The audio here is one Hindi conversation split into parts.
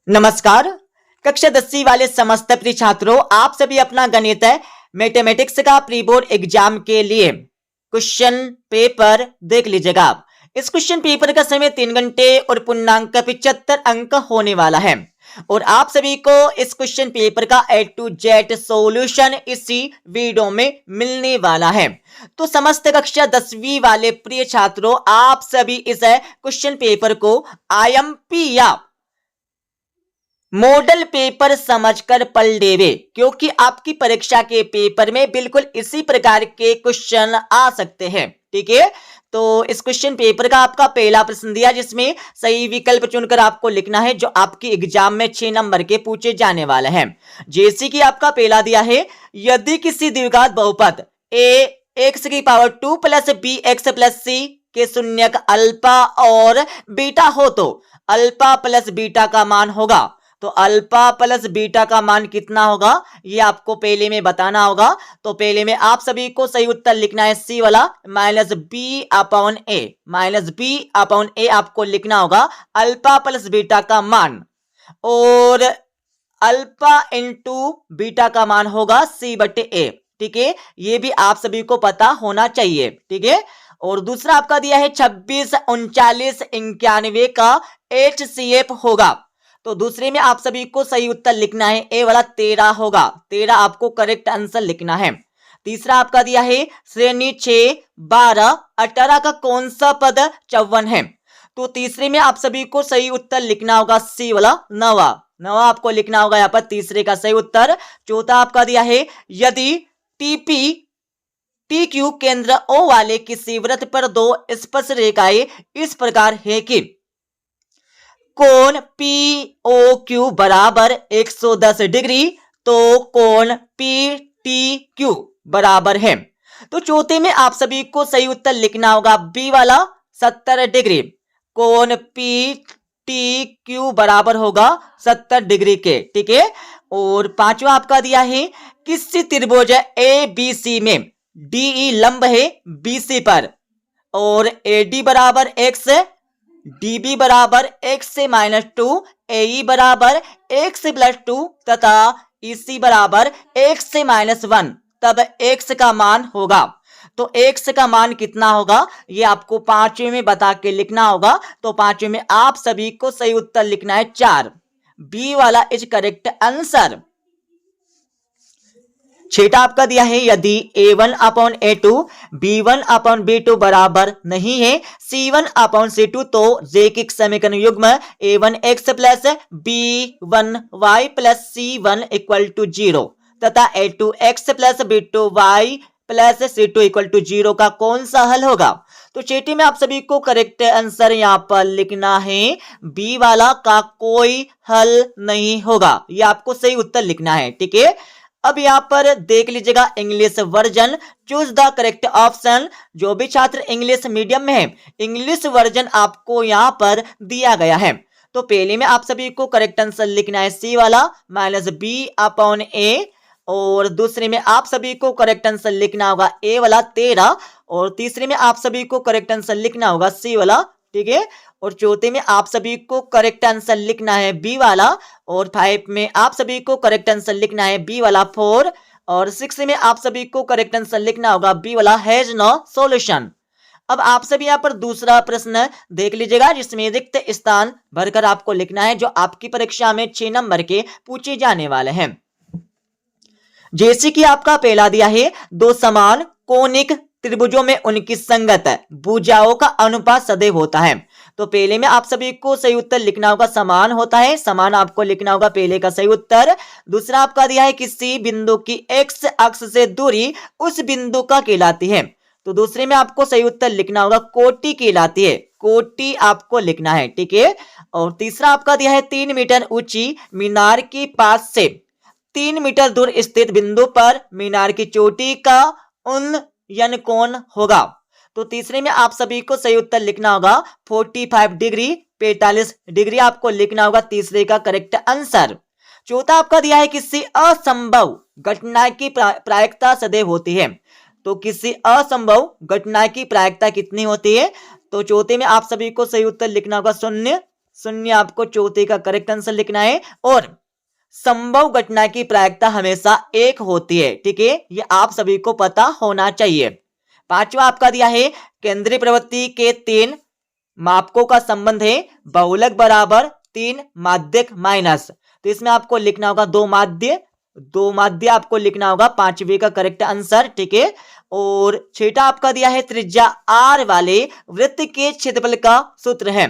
नमस्कार। कक्षा 10वीं वाले समस्त प्रिय छात्रों, आप सभी अपना गणित मैथमेटिक्स का प्री बोर्ड एग्जाम के लिए क्वेश्चन पेपर देख लीजिएगा। इस क्वेश्चन पेपर का समय 3 घंटे और पूर्णांक 75 अंक होने वाला है और आप सभी को इस क्वेश्चन पेपर का A to Z सॉल्यूशन इसी वीडियो में मिलने वाला है। तो समस्त कक्षा 10वीं वाले प्रिय छात्रों, आप सभी इस क्वेश्चन पेपर को IMP या मॉडल पेपर समझकर पढ़ लेवे, क्योंकि आपकी परीक्षा के पेपर में बिल्कुल इसी प्रकार के क्वेश्चन आ सकते हैं। ठीक है, तो इस क्वेश्चन पेपर का आपका पहला प्रश्न दिया जिसमें सही विकल्प चुनकर आपको लिखना है, जो आपकी एग्जाम में 6 नंबर के पूछे जाने वाले हैं। जैसे कि आपका पहला दिया है, यदि किसी द्विघात बहुपद a x की power 2 plus b x plus c के शून्यक अल्फा और बीटा हो तो अल्फा प्लस बीटा का मान होगा। तो अल्फा प्लस बीटा का मान कितना होगा, ये आपको पहले में बताना होगा। तो पहले में आप सभी को सही उत्तर लिखना है सी वाला -b/a आपको लिखना होगा अल्फा प्लस बीटा का मान, और अल्फा इंटू बीटा का मान होगा c/a। ठीक है, ये भी आप सभी को पता होना चाहिए। ठीक है, और दूसरा आपका दिया है 26, 39, 91 का HCF होगा। तो दूसरे में आप सभी को सही उत्तर लिखना है ए वाला 13 होगा। 13 आपको करेक्ट आंसर लिखना है। तीसरा आपका दिया है श्रेणी 6, 12, 18 का कौन सा पद 54 है। तो तीसरे में आप सभी को सही उत्तर लिखना होगा सी वाला 9 आपको लिखना होगा यहाँ पर तीसरे का सही उत्तर। चौथा आपका दिया है यदि TQ केंद्र O वाले किसी वृत्त पर दो स्पर्श रेखाएं इस प्रकार है कि कोण POQ बराबर 110 डिग्री, तो कोण PTQ बराबर है। तो चौथे में आप सभी को सही उत्तर लिखना होगा बी वाला 70 डिग्री। कोण PTQ बराबर होगा 70 डिग्री के। ठीक है, और पांचवा आपका दिया है किसी त्रिभुज ABC में DE लंब है BC पर और AD बराबर x, DB बराबर x से -2, AE बराबर x से +2 तथा EC बराबर x से -1, तब x का मान होगा। तो x का मान कितना होगा ये आपको पांचवें में बता के लिखना होगा। तो पांचवें में आप सभी को सही उत्तर लिखना है 4, बी वाला इज करेक्ट आंसर। छठा आपका दिया है यदि A1/A2 B1/B2 बराबर नहीं है C1/C2 तो रैखिक समीकरण युग्म A1x plus B1y plus C1 equal to 0 तथा A2x plus B2y plus C2 equal to 0 का कौन सा हल होगा। तो छठी में आप सभी को करेक्ट आंसर यहां पर लिखना है बी वाला का कोई हल नहीं होगा, ये आपको सही उत्तर लिखना है। ठीक है, अब यहां पर देख लीजिएगा English version, choose the correct option. जो भी छात्र इंग्लिश मीडियम में है इंग्लिश वर्जन आपको यहां पर दिया गया है। तो पहले में आप सभी को करेक्ट आंसर लिखना है सी वाला -b/a, और दूसरे में आप सभी को करेक्ट आंसर लिखना होगा ए वाला 13, और तीसरे में आप सभी को करेक्ट आंसर लिखना होगा सी वाला। ठीक है, और चौथे में आप सभी को करेक्ट आंसर लिखना है बी वाला, और 5 में आप सभी को करेक्ट आंसर लिखना है बी वाला 4, और 6 में आप सभी को करेक्ट आंसर लिखना होगा बी वाला हैज नो सॉल्यूशन। अब आप सभी यहाँ पर दूसरा प्रश्न देख लीजिएगा जिसमें रिक्त स्थान भरकर आपको लिखना है, जो आपकी परीक्षा में 6 नंबर के पूछे जाने वाले हैं। जैसे कि आपका पहला दिया है दो समान कोणिक त्रिभुजों में उनकी संगत भुजाओं का अनुपात सदैव होता है। तो पहले में आप सभी को सही उत्तर लिखना होगा समान होता है, समान आपको लिखना होगा पहले का सही उत्तर। दूसरा आपका दिया है किसी बिंदु की x अक्ष से दूरी उस बिंदु का कहलाती है। तो दूसरे में आपको सही उत्तर लिखना होगा कोटि कहलाती है, कोटि आपको लिखना है। ठीक है, और तीसरा आपका दिया है 3 मीटर ऊंची मीनार के पास से 3 मीटर दूर स्थित बिंदु पर मीनार की चोटी का उन्नयन कोण होगा। तो तीसरे में आप सभी को सही उत्तर लिखना होगा 45 डिग्री, 45 डिग्री आपको लिखना होगा तीसरे का करेक्ट आंसर। चौथा आपका दिया है किसी असंभव घटना की प्रायिकता सदैव होती है। तो किसी असंभव घटना की प्रायिकता कितनी होती है। तो चौथे में आप सभी को सही उत्तर लिखना होगा 0, शून्य आपको चौथे का करेक्ट आंसर लिखना है। और संभव घटना की प्रायिकता हमेशा 1 होती है, ठीक है, ये आप सभी को पता होना चाहिए। पांचवा आपका दिया है केंद्रीय प्रवृत्ति के 3 मापकों का संबंध है बहुलक बराबर 3 माध्यक माइनस। तो इसमें आपको लिखना होगा दो माध्य आपको लिखना होगा, पांचवे का करेक्ट आंसर, ठीक है। और छठा आपका दिया है त्रिज्या r वाले वृत्त के क्षेत्रफल का सूत्र है।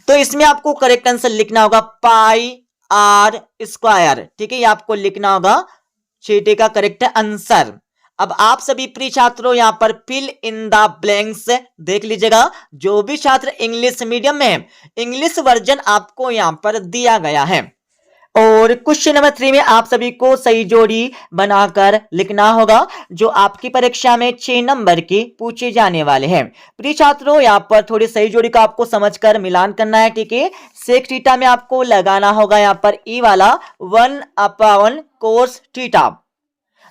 तो इसमें आपको करेक्ट आंसर लिखना होगा पाई r स्क्वायर, ठीक है, ये आपको लिखना होगा छठे का करेक्ट आंसर। अब आप सभी प्रिय छात्रों यहां पर फिल इन द ब्लैंक्स देख लीजिएगा। जो भी छात्र इंग्लिश मीडियम में है, इंग्लिश वर्जन आपको यहां पर दिया गया है। और क्वेश्चन नंबर 3 में आप सभी को सही जोड़ी बनाकर लिखना होगा, जो आपकी परीक्षा में 6 नंबर की पूछे जाने वाले हैं। प्रिय छात्रों यहां पर थोड़ी सही जोड़ी का आपको समझकर मिलान करना है, ठीक है। सेक थीटा में आपको लगाना होगा यहां पर ई वाला 1/1 कोस थीटा।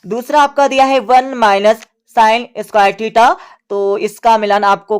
दूसरा आपका दिया है 1 - साइन स्क्वायर थीटा, तो इसका मिलान आपको